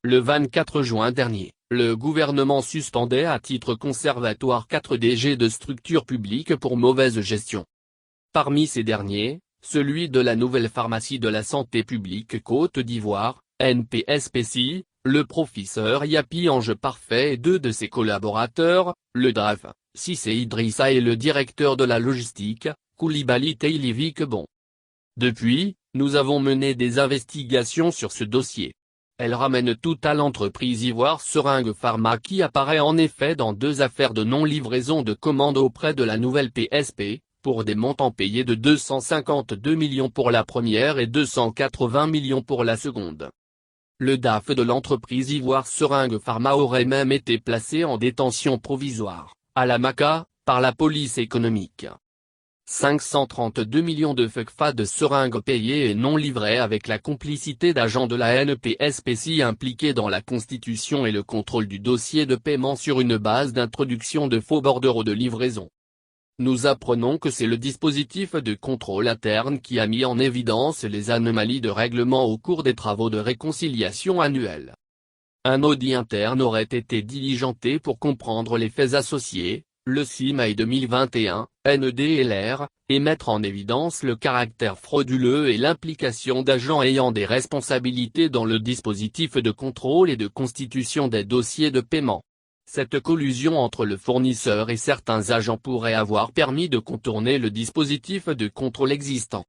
Le 24 juin dernier, le gouvernement suspendait à titre conservatoire 4 DG de structures publiques pour mauvaise gestion. Parmi ces derniers, celui de la nouvelle pharmacie de la santé publique Côte d'Ivoire, NPSPC, le professeur Yapi Ange Parfait et 2 de ses collaborateurs, le DRAF, Cissé Idrissa et le directeur de la logistique, Koulibaly Teilivik Bon. Depuis, nous avons mené des investigations sur ce dossier. Elles ramènent tout à l'entreprise Ivoire Seringue Pharma qui apparaît en effet dans 2 affaires de non-livraison de commandes auprès de la nouvelle PSP, pour des montants payés de 252 millions pour la première et 280 millions pour la seconde. Le DAF de l'entreprise Ivoire Seringue Pharma aurait même été placé en détention provisoire, à la Maca, par la police économique. 532 millions de FECFA de seringues payées et non livrées avec la complicité d'agents de la NPSPC impliqués dans la constitution et le contrôle du dossier de paiement sur une base d'introduction de faux bordereaux de livraison. Nous apprenons que c'est le dispositif de contrôle interne qui a mis en évidence les anomalies de règlement au cours des travaux de réconciliation annuels. Un audit interne aurait été diligenté pour comprendre les faits associés, le 6 mai 2021, NEDLR, et mettre en évidence le caractère frauduleux et l'implication d'agents ayant des responsabilités dans le dispositif de contrôle et de constitution des dossiers de paiement. Cette collusion entre le fournisseur et certains agents pourrait avoir permis de contourner le dispositif de contrôle existant.